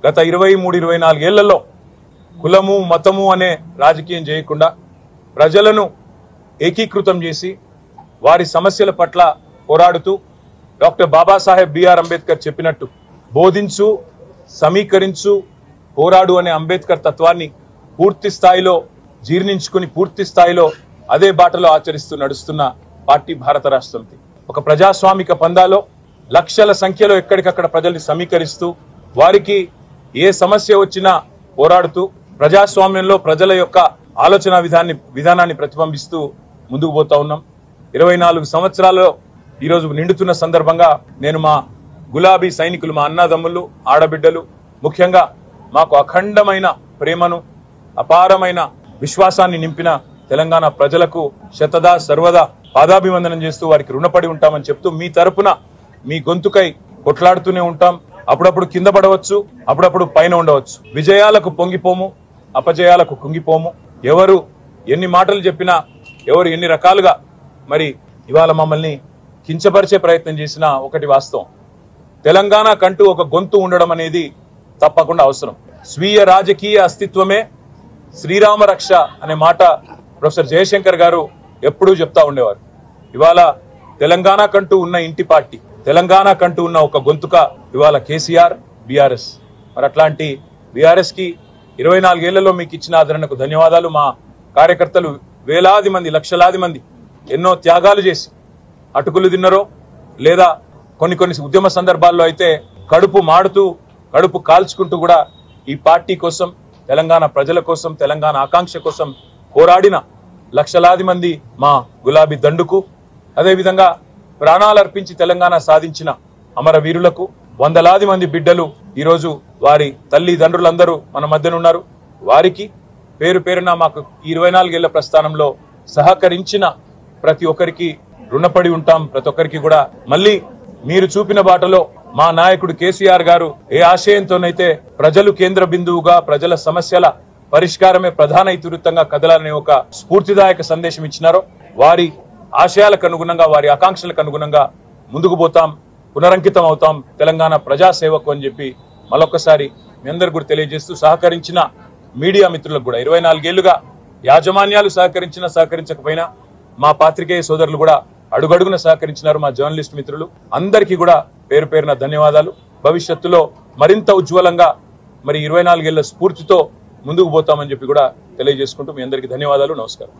గత 23-24 ఏళ్లలో కులము మతము అనే రాజకీయం చేయకుండా ప్రజలను ఏకీకృతం చేసి వారి సమస్యల పట్ల పోరాడుతూ డాక్టర్ బాబాసాహెబ్ బిఆర్ అంబేద్కర్ చెప్పినట్టు బోధించు, సమీకరించు, పోరాడు అనే అంబేద్కర్ తత్వాన్ని పూర్తి స్థాయిలో జీర్ణించుకుని పూర్తి స్థాయిలో అదే బాటలో ఆచరిస్తూ నడుస్తున్న పార్టీ భారత రాష్ట్ర సమితి. ఒక ప్రజాస్వామిక పందాలో లక్షల సంఖ్యలో ఎక్కడికక్కడ ప్రజల్ని సమీకరిస్తూ వారికి ఏ సమస్య వచ్చినా పోరాడుతూ ప్రజాస్వామ్యంలో ప్రజల యొక్క ఆలోచన విధానాన్ని ప్రతిబింబిస్తూ ముందుకు పోతా ఉన్నాం. 24 సంవత్సరాలలో ఈరోజు నిండుతున్న సందర్భంగా నేను మా గులాబీ సైనికులు, మా అన్నదమ్ములు, ఆడబిడ్డలు, ముఖ్యంగా మాకు అఖండమైన ప్రేమను, అపారమైన విశ్వాసాన్ని నింపిన తెలంగాణ ప్రజలకు శతదా సర్వదా పాదాభివందనం చేస్తూ వారికి రుణపడి ఉంటామని చెప్తూ మీ తరపున మీ గొంతుకై కొట్లాడుతూనే ఉంటాం. అప్పుడప్పుడు కింద పడవచ్చు, అప్పుడప్పుడు పైన ఉండవచ్చు. విజయాలకు పొంగిపోము, అపజయాలకు కుంగిపోము. ఎవరు ఎన్ని మాటలు చెప్పినా, ఎవరు ఎన్ని రకాలుగా మరి ఇవాళ మమ్మల్ని కించపరిచే ప్రయత్నం చేసినా ఒకటి వాస్తవం, తెలంగాణ కంటూ ఒక గొంతు ఉండడం అనేది తప్పకుండా అవసరం. స్వీయ రాజకీయ అస్తిత్వమే శ్రీరామ రక్ష అనే మాట ప్రొఫెసర్ జయశంకర్ గారు ఎప్పుడూ చెప్తా ఉండేవారు. ఇవాళ తెలంగాణ కంటూ ఉన్న ఇంటి పార్టీ, తెలంగాణ కంటూ ఉన్న ఒక గొంతుక ఇవాళ కేసీఆర్, బీఆర్ఎస్. మరి అట్లాంటి బీఆర్ఎస్ కి 24 ఏళ్లలో మీకు ఇచ్చిన ఆదరణకు ధన్యవాదాలు. మా కార్యకర్తలు వేలాది మంది, లక్షలాది మంది ఎన్నో త్యాగాలు చేసి అటుకులు తిన్నరో లేదా కొన్ని ఉద్యమ సందర్భాల్లో అయితే కడుపు మాడుతూ, కడుపు కాల్చుకుంటూ కూడా ఈ పార్టీ కోసం, తెలంగాణ ప్రజల కోసం, తెలంగాణ ఆకాంక్ష కోసం పోరాడిన లక్షలాది మంది మా గులాబీ దండుకు, అదేవిధంగా ప్రాణాలు అర్పించి తెలంగాణ సాధించిన అమరవీరులకు వందలాది మంది బిడ్డలు ఈరోజు వారి తల్లిదండ్రులందరూ మన మధ్యన ఉన్నారు. వారికి పేరు పేరున మాకు 24 ఏళ్ల ప్రస్థానంలో సహకరించిన ప్రతి ఒక్కరికి రుణపడి ఉంటాం. ప్రతి ఒక్కరికి కూడా మళ్ళీ మీరు చూపిన బాటలో మా నాయకుడు కేసీఆర్ గారు ఏ ఆశయంతోనైతే ప్రజలు కేంద్ర బిందువుగా, ప్రజల సమస్యల పరిష్కారమే ప్రధాన ఇతివృత్తంగా కదలాలనే ఒక స్ఫూర్తిదాయక సందేశం ఇచ్చినారో వారి ఆశయాలకు అనుగుణంగా, వారి ఆకాంక్షలకు అనుగుణంగా ముందుకు పోతాం, పునరంకితం అవుతాం తెలంగాణ ప్రజాసేవకు అని చెప్పి మరొకసారి మీ అందరు కూడా తెలియజేస్తూ, సహకరించిన మీడియా మిత్రులకు కూడా 24 ఏళ్లుగా యాజమాన్యాలు సహకరించకపోయినా మా పాత్రికేయ సోదరులు కూడా అడుగడుగున సహకరించినారు. మా జర్నలిస్ట్ మిత్రులు అందరికీ కూడా పేరు పేరున ధన్యవాదాలు. భవిష్యత్తులో మరింత ఉజ్వలంగా మరి 24 ఏళ్ల స్ఫూర్తితో ముందుకు పోతామని చెప్పి కూడా తెలియజేసుకుంటూ మీ అందరికీ ధన్యవాదాలు. నమస్కారం.